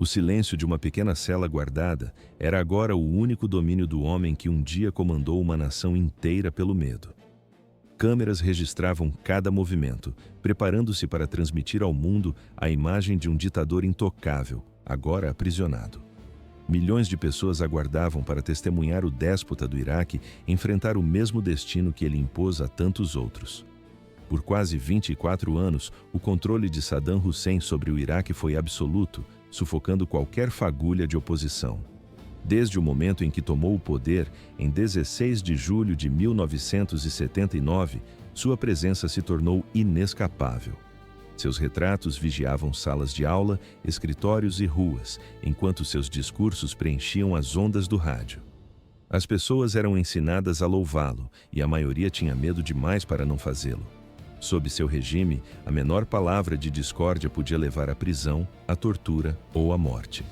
O silêncio de uma pequena cela guardada era agora o único domínio do homem que um dia comandou uma nação inteira pelo medo. Câmeras registravam cada movimento, preparando-se para transmitir ao mundo a imagem de um ditador intocável, agora aprisionado. Milhões de pessoas aguardavam para testemunhar o déspota do Iraque enfrentar o mesmo destino que ele impôs a tantos outros. Por quase 24 anos, o controle de Saddam Hussein sobre o Iraque foi absoluto, sufocando qualquer fagulha de oposição. Desde o momento em que tomou o poder, em 16 de julho de 1979, sua presença se tornou inescapável. Seus retratos vigiavam salas de aula, escritórios e ruas, enquanto seus discursos preenchiam as ondas do rádio. As pessoas eram ensinadas a louvá-lo, e a maioria tinha medo demais para não fazê-lo. Sob seu regime, a menor palavra de discórdia podia levar à prisão, à tortura ou à morte.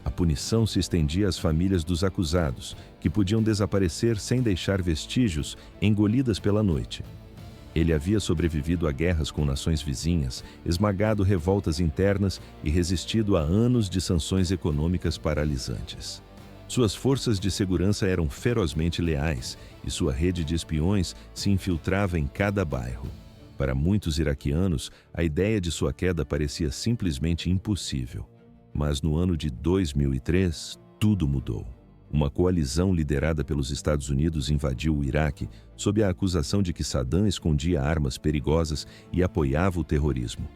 A punição se estendia às famílias dos acusados, que podiam desaparecer sem deixar vestígios, engolidas pela noite. Ele havia sobrevivido a guerras com nações vizinhas, esmagado revoltas internas e resistido a anos de sanções econômicas paralisantes. Suas forças de segurança eram ferozmente leais e sua rede de espiões se infiltrava em cada bairro. Para muitos iraquianos, a ideia de sua queda parecia simplesmente impossível. Mas no ano de 2003, tudo mudou. Uma coalizão liderada pelos Estados Unidos invadiu o Iraque sob a acusação de que Saddam escondia armas perigosas e apoiava o terrorismo.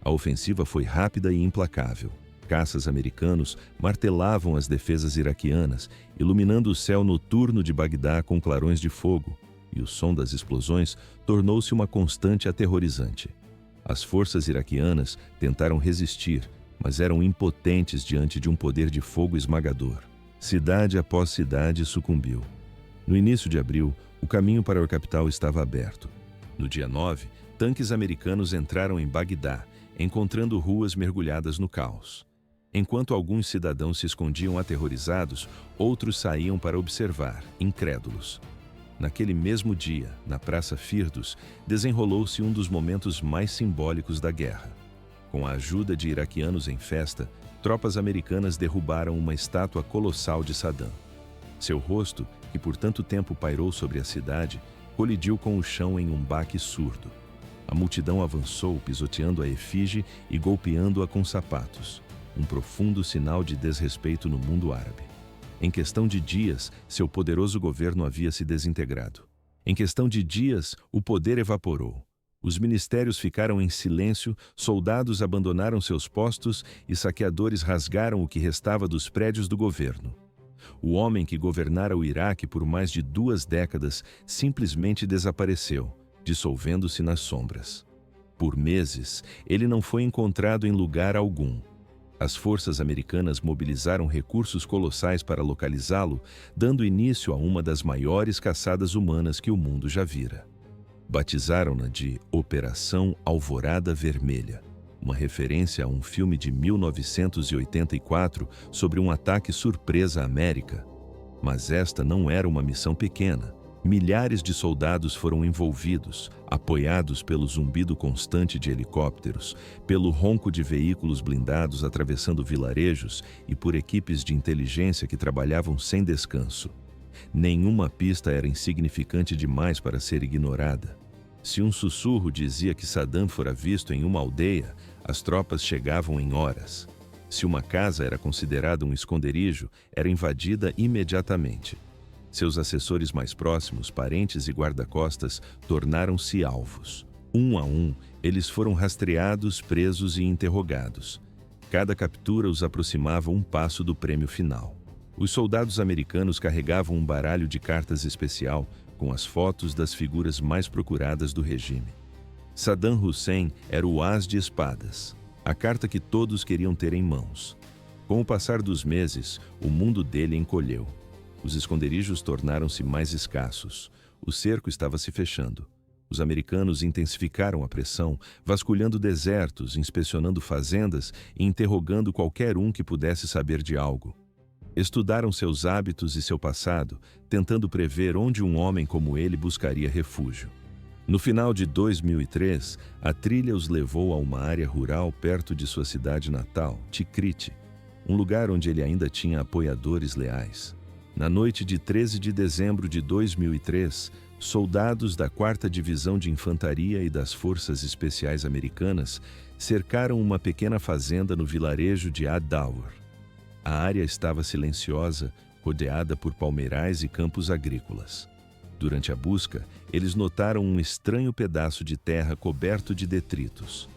A ofensiva foi rápida e implacável. Caças americanos martelavam as defesas iraquianas, iluminando o céu noturno de Bagdá com clarões de fogo, e o som das explosões tornou-se uma constante aterrorizante. As forças iraquianas tentaram resistir, mas eram impotentes diante de um poder de fogo esmagador. Cidade após cidade sucumbiu. No início de abril, o caminho para a capital estava aberto. No dia 9, tanques americanos entraram em Bagdá, encontrando ruas mergulhadas no caos. Enquanto alguns cidadãos se escondiam aterrorizados, outros saíam para observar, incrédulos. Naquele mesmo dia, na Praça Firdos, desenrolou-se um dos momentos mais simbólicos da guerra. Com a ajuda de iraquianos em festa, tropas americanas derrubaram uma estátua colossal de Saddam. Seu rosto, que por tanto tempo pairou sobre a cidade, colidiu com o chão em um baque surdo. A multidão avançou, pisoteando a efígie e golpeando-a com sapatos, um profundo sinal de desrespeito no mundo árabe. Em questão de dias, seu poderoso governo havia se desintegrado. Em questão de dias, o poder evaporou. Os ministérios ficaram em silêncio, soldados abandonaram seus postos e saqueadores rasgaram o que restava dos prédios do governo. O homem que governara o Iraque por mais de 2 décadas simplesmente desapareceu, dissolvendo-se nas sombras. Por meses, ele não foi encontrado em lugar algum. As forças americanas mobilizaram recursos colossais para localizá-lo, dando início a uma das maiores caçadas humanas que o mundo já vira. Batizaram-na de Operação Alvorada Vermelha, uma referência a um filme de 1984 sobre um ataque surpresa à América. Mas esta não era uma missão pequena. Milhares de soldados foram envolvidos, apoiados pelo zumbido constante de helicópteros, pelo ronco de veículos blindados atravessando vilarejos e por equipes de inteligência que trabalhavam sem descanso. Nenhuma pista era insignificante demais para ser ignorada. Se um sussurro dizia que Saddam fora visto em uma aldeia, as tropas chegavam em horas. Se uma casa era considerada um esconderijo, era invadida imediatamente. Seus assessores mais próximos, parentes e guarda-costas, tornaram-se alvos. Um a um, eles foram rastreados, presos e interrogados. Cada captura os aproximava um passo do prêmio final. Os soldados americanos carregavam um baralho de cartas especial com as fotos das figuras mais procuradas do regime. Saddam Hussein era o as de espadas, a carta que todos queriam ter em mãos. Com o passar dos meses, o mundo dele encolheu. Os esconderijos tornaram-se mais escassos. O cerco estava se fechando. Os americanos intensificaram a pressão, vasculhando desertos, inspecionando fazendas e interrogando qualquer um que pudesse saber de algo. Estudaram seus hábitos e seu passado, tentando prever onde um homem como ele buscaria refúgio. No final de 2003, a trilha os levou a uma área rural perto de sua cidade natal, Tikrit. um lugar onde ele ainda tinha apoiadores leais. Na noite de 13 de dezembro de 2003, soldados da 4ª Divisão de Infantaria e das Forças Especiais Americanas cercaram uma pequena fazenda no vilarejo de Adour. A área estava silenciosa, rodeada por palmeirais e campos agrícolas. Durante a busca, eles notaram um estranho pedaço de terra coberto de detritos.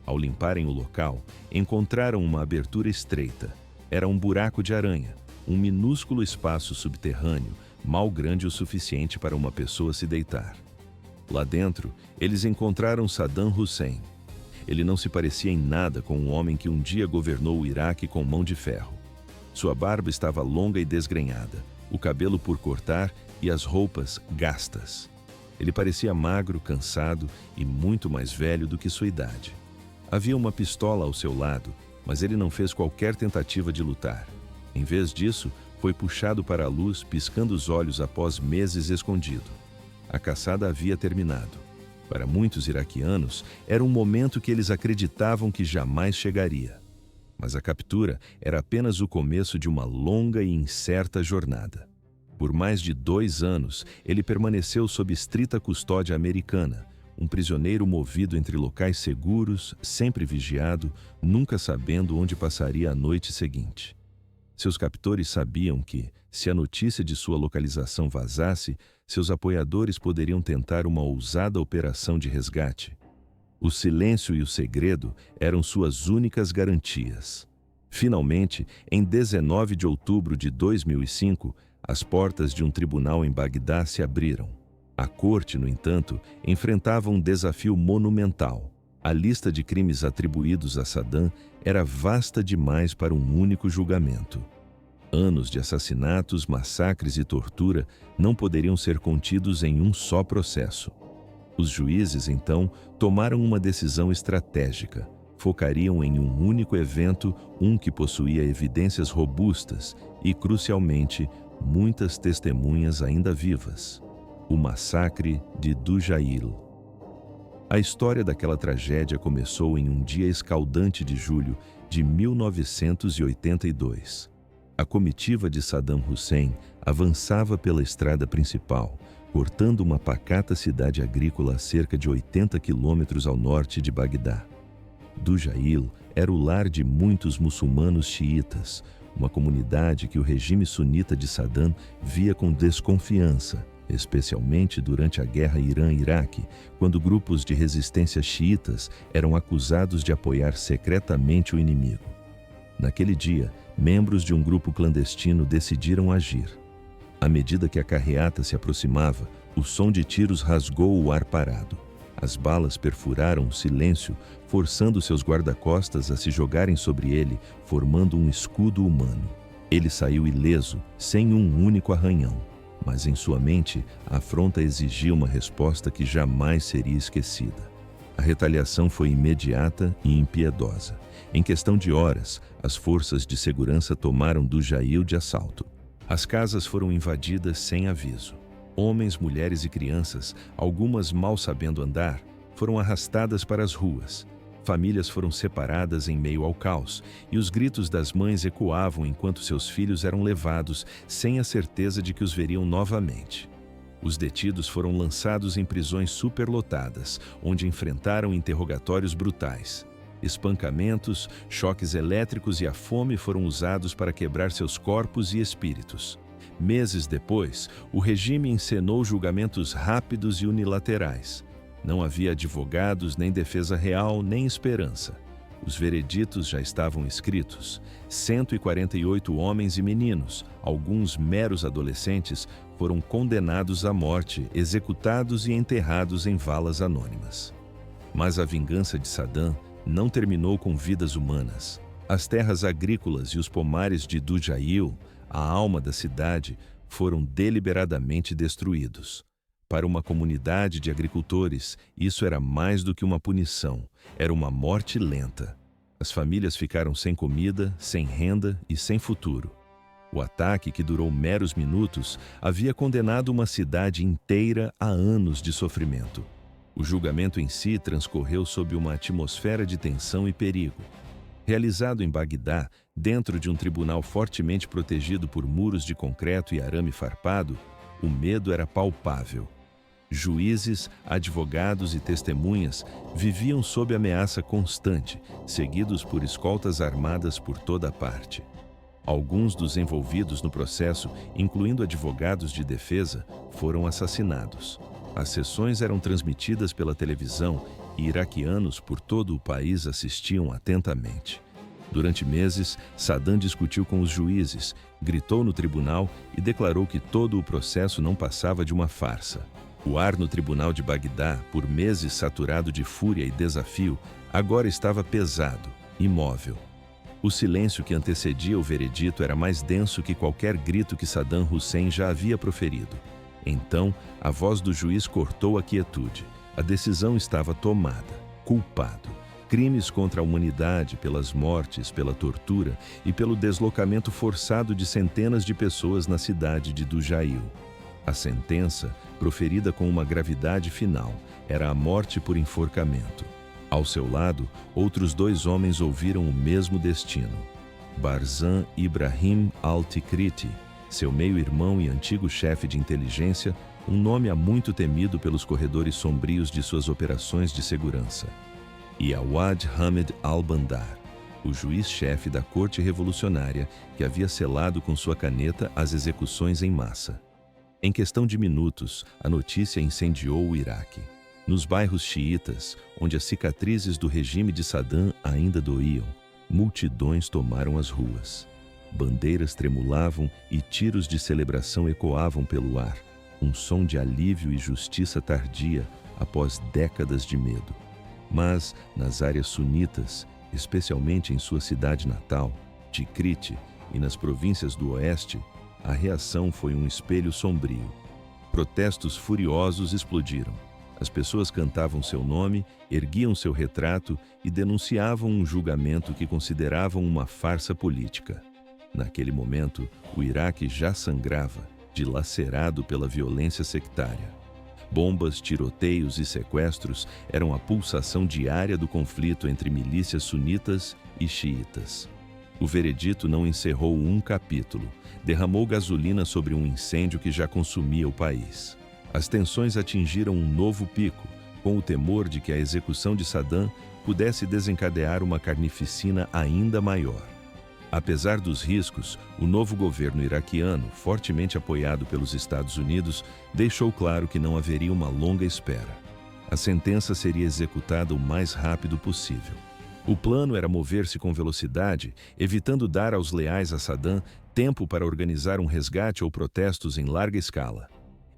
Ao limparem o local, encontraram uma abertura estreita. Era um buraco de aranha, um minúsculo espaço subterrâneo, mal grande o suficiente para uma pessoa se deitar. Lá dentro, eles encontraram Saddam Hussein. Ele não se parecia em nada com um homem que um dia governou o Iraque com mão de ferro. Sua barba estava longa e desgrenhada, o cabelo por cortar e as roupas gastas. Ele parecia magro, cansado e muito mais velho do que sua idade. Havia uma pistola ao seu lado, mas ele não fez qualquer tentativa de lutar. Em vez disso, foi puxado para a luz, piscando os olhos após meses escondido. A caçada havia terminado. Para muitos iraquianos, era um momento que eles acreditavam que jamais chegaria. Mas a captura era apenas o começo de uma longa e incerta jornada. Por mais de 2 anos, ele permaneceu sob estrita custódia americana, um prisioneiro movido entre locais seguros, sempre vigiado, nunca sabendo onde passaria a noite seguinte. Seus captores sabiam que, se a notícia de sua localização vazasse, seus apoiadores poderiam tentar uma ousada operação de resgate. O silêncio e o segredo eram suas únicas garantias. Finalmente, em 19 de outubro de 2005, as portas de um tribunal em Bagdá se abriram. A corte, no entanto, enfrentava um desafio monumental. A lista de crimes atribuídos a Saddam era vasta demais para um único julgamento. Anos de assassinatos, massacres e tortura não poderiam ser contidos em um só processo. Os juízes, então, tomaram uma decisão estratégica. Focariam em um único evento, um que possuía evidências robustas e, crucialmente, muitas testemunhas ainda vivas. O massacre de Dujail. A história daquela tragédia começou em um dia escaldante de julho de 1982. A comitiva de Saddam Hussein avançava pela estrada principal, cortando uma pacata cidade agrícola a cerca de 80 quilômetros ao norte de Bagdá. Dujail era o lar de muitos muçulmanos xiitas, uma comunidade que o regime sunita de Saddam via com desconfiança, especialmente durante a guerra Irã-Iraque, quando grupos de resistência xiitas eram acusados de apoiar secretamente o inimigo. Naquele dia, membros de um grupo clandestino decidiram agir. À medida que a carreata se aproximava, o som de tiros rasgou o ar parado. As balas perfuraram o silêncio, forçando seus guarda-costas a se jogarem sobre ele, formando um escudo humano. Ele saiu ileso, sem um único arranhão. Mas em sua mente, a afronta exigia uma resposta que jamais seria esquecida. A retaliação foi imediata e impiedosa. Em questão de horas, as forças de segurança tomaram Dujail de assalto. As casas foram invadidas sem aviso. Homens, mulheres e crianças, algumas mal sabendo andar, foram arrastadas para as ruas. Famílias foram separadas em meio ao caos, e os gritos das mães ecoavam enquanto seus filhos eram levados, sem a certeza de que os veriam novamente. Os detidos foram lançados em prisões superlotadas, onde enfrentaram interrogatórios brutais. Espancamentos, choques elétricos e a fome foram usados para quebrar seus corpos e espíritos. Meses depois, o regime encenou julgamentos rápidos e unilaterais. Não havia advogados, nem defesa real, nem esperança. Os vereditos já estavam escritos. 148 homens e meninos, alguns meros adolescentes, foram condenados à morte, executados e enterrados em valas anônimas. Mas a vingança de Saddam não terminou com vidas humanas. As terras agrícolas e os pomares de Dujail, a alma da cidade, foram deliberadamente destruídos. Para uma comunidade de agricultores, isso era mais do que uma punição, era uma morte lenta. As famílias ficaram sem comida, sem renda e sem futuro. O ataque, que durou meros minutos, havia condenado uma cidade inteira a anos de sofrimento. O julgamento em si transcorreu sob uma atmosfera de tensão e perigo. Realizado em Bagdá, dentro de um tribunal fortemente protegido por muros de concreto e arame farpado, o medo era palpável. Juízes, advogados e testemunhas viviam sob ameaça constante, seguidos por escoltas armadas por toda parte. Alguns dos envolvidos no processo, incluindo advogados de defesa, foram assassinados. As sessões eram transmitidas pela televisão e iraquianos por todo o país assistiam atentamente. Durante meses, Saddam discutiu com os juízes, gritou no tribunal e declarou que todo o processo não passava de uma farsa. O ar no tribunal de Bagdá, por meses saturado de fúria e desafio, agora estava pesado, imóvel. O silêncio que antecedia o veredito era mais denso que qualquer grito que Saddam Hussein já havia proferido. Então, a voz do juiz cortou a quietude. A decisão estava tomada. Culpado. Crimes contra a humanidade pelas mortes, pela tortura e pelo deslocamento forçado de centenas de pessoas na cidade de Dujail. A sentença, proferida com uma gravidade final, era a morte por enforcamento. Ao seu lado, outros 2 homens ouviram o mesmo destino. Barzan Ibrahim al-Tikriti, seu meio-irmão e antigo chefe de inteligência, um nome há muito temido pelos corredores sombrios de suas operações de segurança. E Awad Hamed al-Bandar, o juiz-chefe da corte revolucionária que havia selado com sua caneta as execuções em massa. Em questão de minutos, a notícia incendiou o Iraque. Nos bairros xiitas, onde as cicatrizes do regime de Saddam ainda doíam, multidões tomaram as ruas. Bandeiras tremulavam e tiros de celebração ecoavam pelo ar, um som de alívio e justiça tardia após décadas de medo. Mas, nas áreas sunitas, especialmente em sua cidade natal, Tikrit, e nas províncias do oeste, a reação foi um espelho sombrio. Protestos furiosos explodiram. As pessoas cantavam seu nome, erguiam seu retrato e denunciavam um julgamento que consideravam uma farsa política. Naquele momento, o Iraque já sangrava, dilacerado pela violência sectária. Bombas, tiroteios e sequestros eram a pulsação diária do conflito entre milícias sunitas e xiitas. O veredito não encerrou um capítulo, derramou gasolina sobre um incêndio que já consumia o país. As tensões atingiram um novo pico, com o temor de que a execução de Saddam pudesse desencadear uma carnificina ainda maior. Apesar dos riscos, o novo governo iraquiano, fortemente apoiado pelos Estados Unidos, deixou claro que não haveria uma longa espera. A sentença seria executada o mais rápido possível. O plano era mover-se com velocidade, evitando dar aos leais a Saddam tempo para organizar um resgate ou protestos em larga escala.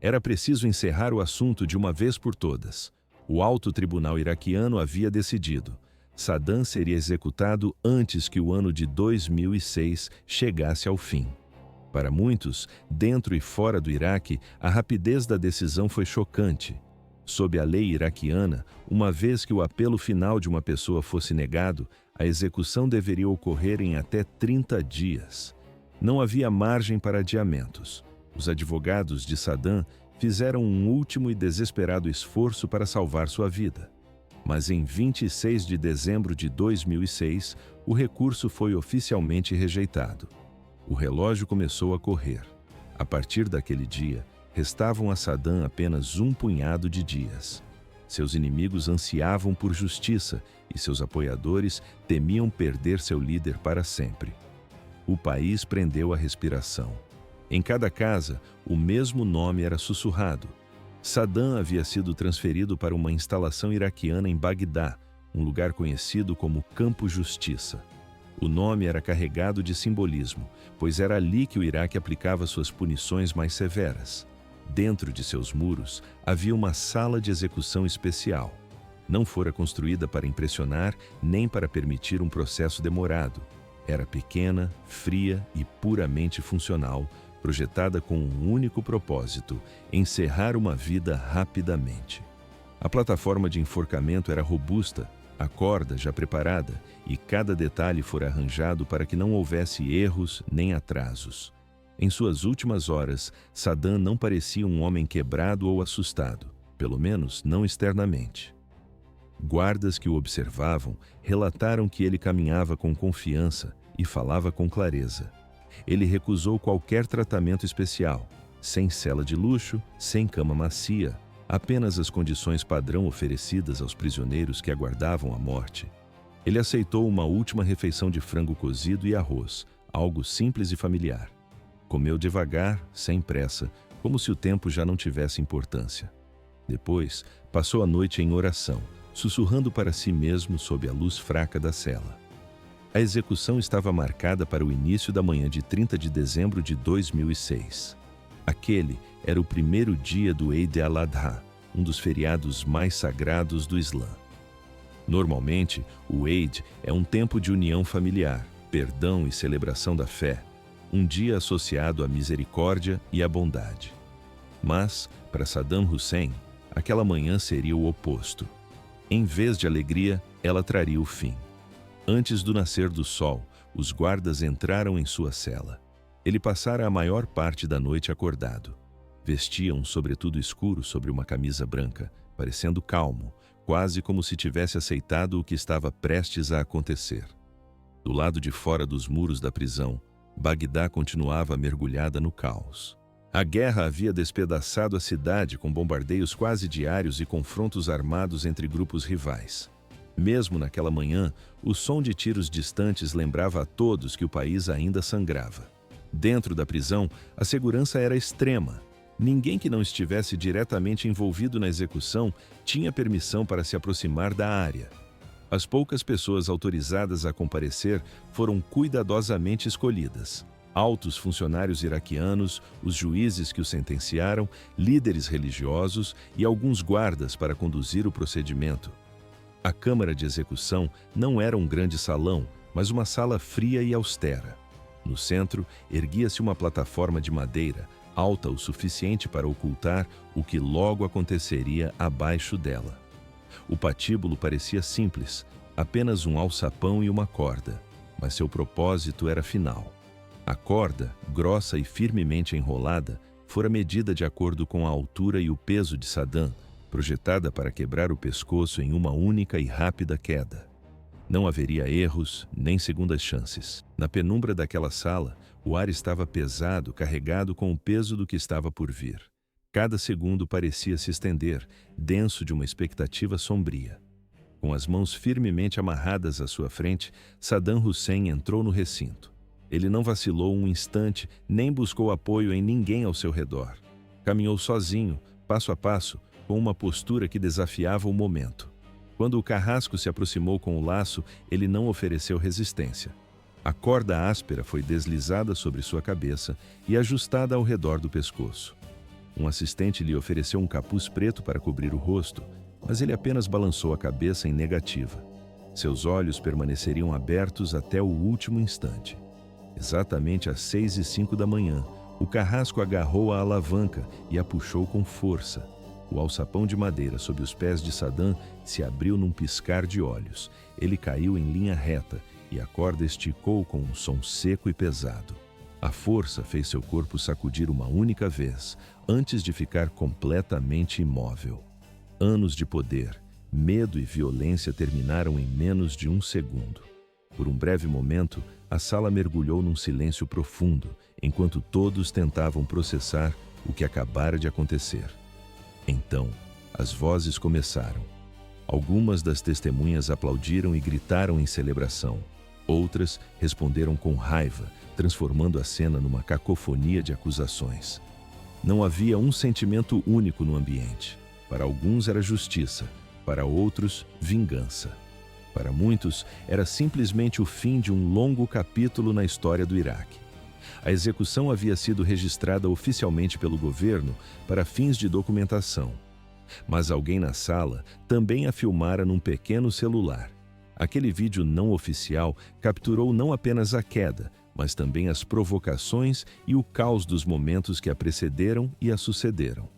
Era preciso encerrar o assunto de uma vez por todas. O alto tribunal iraquiano havia decidido. Saddam seria executado antes que o ano de 2006 chegasse ao fim. Para muitos, dentro e fora do Iraque, a rapidez da decisão foi chocante. Sob a lei iraquiana, uma vez que o apelo final de uma pessoa fosse negado, a execução deveria ocorrer em até 30 dias. Não havia margem para adiamentos. Os advogados de Saddam fizeram um último e desesperado esforço para salvar sua vida. Mas em 26 de dezembro de 2006, o recurso foi oficialmente rejeitado. O relógio começou a correr. A partir daquele dia, restavam a Saddam apenas um punhado de dias. Seus inimigos ansiavam por justiça e seus apoiadores temiam perder seu líder para sempre. O país prendeu a respiração. Em cada casa, o mesmo nome era sussurrado. Saddam havia sido transferido para uma instalação iraquiana em Bagdá, um lugar conhecido como Campo Justiça. O nome era carregado de simbolismo, pois era ali que o Iraque aplicava suas punições mais severas. Dentro de seus muros, havia uma sala de execução especial. Não fora construída para impressionar, nem para permitir um processo demorado. Era pequena, fria e puramente funcional, projetada com um único propósito: encerrar uma vida rapidamente. A plataforma de enforcamento era robusta, a corda já preparada, e cada detalhe fora arranjado para que não houvesse erros nem atrasos. Em suas últimas horas, Saddam não parecia um homem quebrado ou assustado, pelo menos não externamente. Guardas que o observavam relataram que ele caminhava com confiança e falava com clareza. Ele recusou qualquer tratamento especial, sem cela de luxo, sem cama macia, apenas as condições padrão oferecidas aos prisioneiros que aguardavam a morte. Ele aceitou uma última refeição de frango cozido e arroz, algo simples e familiar. Comeu devagar, sem pressa, como se o tempo já não tivesse importância. Depois, passou a noite em oração, sussurrando para si mesmo sob a luz fraca da cela. A execução estava marcada para o início da manhã de 30 de dezembro de 2006. Aquele era o primeiro dia do Eid al-Adha, um dos feriados mais sagrados do Islã. Normalmente, o Eid é um tempo de união familiar, perdão e celebração da fé, um dia associado à misericórdia e à bondade. Mas, para Saddam Hussein, aquela manhã seria o oposto. Em vez de alegria, ela traria o fim. Antes do nascer do sol, os guardas entraram em sua cela. Ele passara a maior parte da noite acordado. Vestia um sobretudo escuro sobre uma camisa branca, parecendo calmo, quase como se tivesse aceitado o que estava prestes a acontecer. Do lado de fora dos muros da prisão, Bagdá continuava mergulhada no caos. A guerra havia despedaçado a cidade com bombardeios quase diários e confrontos armados entre grupos rivais. Mesmo naquela manhã, o som de tiros distantes lembrava a todos que o país ainda sangrava. Dentro da prisão, a segurança era extrema. Ninguém que não estivesse diretamente envolvido na execução tinha permissão para se aproximar da área. As poucas pessoas autorizadas a comparecer foram cuidadosamente escolhidas. Altos funcionários iraquianos, os juízes que o sentenciaram, líderes religiosos e alguns guardas para conduzir o procedimento. A câmara de execução não era um grande salão, mas uma sala fria e austera. No centro, erguia-se uma plataforma de madeira, alta o suficiente para ocultar o que logo aconteceria abaixo dela. O patíbulo parecia simples, apenas um alçapão e uma corda, mas seu propósito era final. A corda, grossa e firmemente enrolada, fora medida de acordo com a altura e o peso de Saddam, projetada para quebrar o pescoço em uma única e rápida queda. Não haveria erros, nem segundas chances. Na penumbra daquela sala, o ar estava pesado, carregado com o peso do que estava por vir. Cada segundo parecia se estender, denso de uma expectativa sombria. Com as mãos firmemente amarradas à sua frente, Saddam Hussein entrou no recinto. Ele não vacilou um instante, nem buscou apoio em ninguém ao seu redor. Caminhou sozinho, passo a passo, com uma postura que desafiava o momento. Quando o carrasco se aproximou com o laço, ele não ofereceu resistência. A corda áspera foi deslizada sobre sua cabeça e ajustada ao redor do pescoço. Um assistente lhe ofereceu um capuz preto para cobrir o rosto, mas ele apenas balançou a cabeça em negativa. Seus olhos permaneceriam abertos até o último instante. Exatamente às 6h05 da manhã, o carrasco agarrou a alavanca e a puxou com força. O alçapão de madeira sob os pés de Saddam se abriu num piscar de olhos. Ele caiu em linha reta e a corda esticou com um som seco e pesado. A força fez seu corpo sacudir uma única vez, antes de ficar completamente imóvel. Anos de poder, medo e violência terminaram em menos de um segundo. Por um breve momento, a sala mergulhou num silêncio profundo, enquanto todos tentavam processar o que acabara de acontecer. Então, as vozes começaram. Algumas das testemunhas aplaudiram e gritaram em celebração. Outras responderam com raiva, transformando a cena numa cacofonia de acusações. Não havia um sentimento único no ambiente. Para alguns era justiça, para outros, vingança. Para muitos, era simplesmente o fim de um longo capítulo na história do Iraque. A execução havia sido registrada oficialmente pelo governo para fins de documentação. Mas alguém na sala também a filmara num pequeno celular. Aquele vídeo não oficial capturou não apenas a queda, mas também as provocações e o caos dos momentos que a precederam e a sucederam.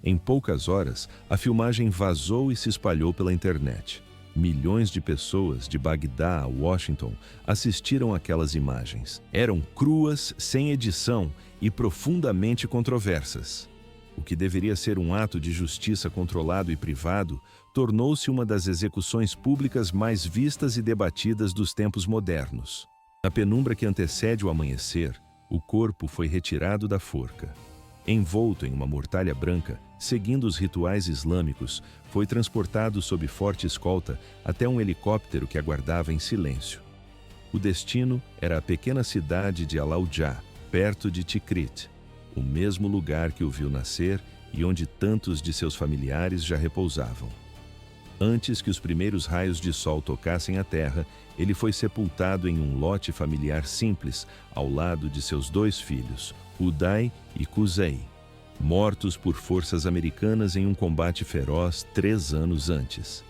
Em poucas horas, a filmagem vazou e se espalhou pela internet. Milhões de pessoas, de Bagdá a Washington, assistiram àquelas imagens. Eram cruas, sem edição e profundamente controversas. O que deveria ser um ato de justiça controlado e privado tornou-se uma das execuções públicas mais vistas e debatidas dos tempos modernos. Na penumbra que antecede o amanhecer, o corpo foi retirado da forca. Envolto em uma mortalha branca, seguindo os rituais islâmicos, foi transportado sob forte escolta até um helicóptero que aguardava em silêncio. O destino era a pequena cidade de Al-Aujah, perto de Tikrit, o mesmo lugar que o viu nascer e onde tantos de seus familiares já repousavam. Antes que os primeiros raios de sol tocassem a terra, ele foi sepultado em um lote familiar simples, ao lado de seus 2 filhos, Uday e Qusay, mortos por forças americanas em um combate feroz 3 anos antes.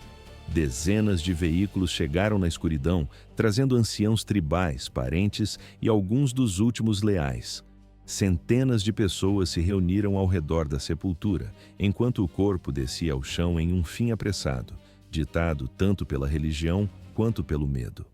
Dezenas de veículos chegaram na escuridão, trazendo anciãos tribais, parentes e alguns dos últimos leais. Centenas de pessoas se reuniram ao redor da sepultura, enquanto o corpo descia ao chão em um fim apressado, ditado tanto pela religião quanto pelo medo.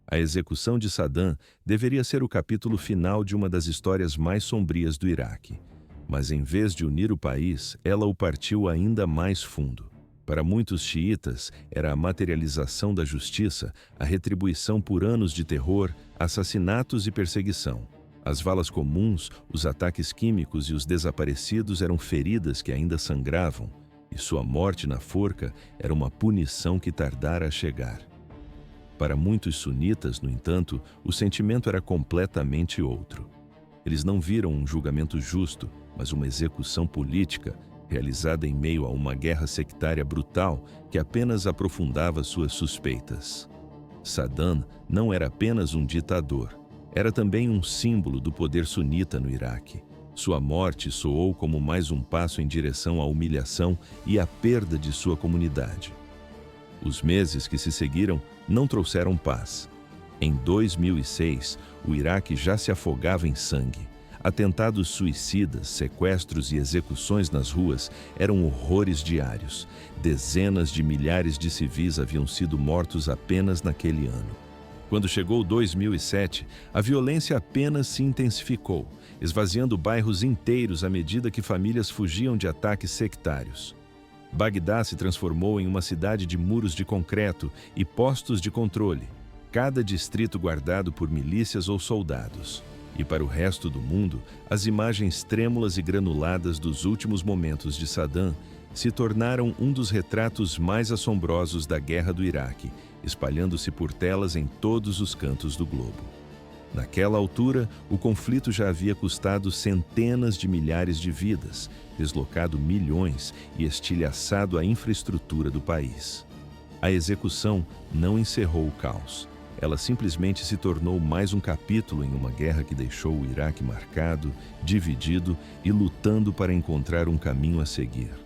A execução de Saddam deveria ser o capítulo final de uma das histórias mais sombrias do Iraque. Mas em vez de unir o país, ela o partiu ainda mais fundo. Para muitos xiitas, era a materialização da justiça, a retribuição por anos de terror, assassinatos e perseguição. As valas comuns, os ataques químicos e os desaparecidos eram feridas que ainda sangravam, e sua morte na forca era uma punição que tardara a chegar. Para muitos sunitas, no entanto, o sentimento era completamente outro. Eles não viram um julgamento justo, mas uma execução política, realizada em meio a uma guerra sectária brutal que apenas aprofundava suas suspeitas. Saddam não era apenas um ditador, era também um símbolo do poder sunita no Iraque. Sua morte soou como mais um passo em direção à humilhação e à perda de sua comunidade. Os meses que se seguiram não trouxeram paz. Em 2006, o Iraque já se afogava em sangue. Atentados suicidas, sequestros e execuções nas ruas eram horrores diários. Dezenas de milhares de civis haviam sido mortos apenas naquele ano. Quando chegou 2007, a violência apenas se intensificou, esvaziando bairros inteiros à medida que famílias fugiam de ataques sectários. Bagdá se transformou em uma cidade de muros de concreto e postos de controle, cada distrito guardado por milícias ou soldados. E para o resto do mundo, as imagens trêmulas e granuladas dos últimos momentos de Saddam se tornaram um dos retratos mais assombrosos da guerra do Iraque, espalhando-se por telas em todos os cantos do globo. Naquela altura, o conflito já havia custado centenas de milhares de vidas, deslocado milhões e estilhaçado a infraestrutura do país. A execução não encerrou o caos. Ela simplesmente se tornou mais um capítulo em uma guerra que deixou o Iraque marcado, dividido e lutando para encontrar um caminho a seguir.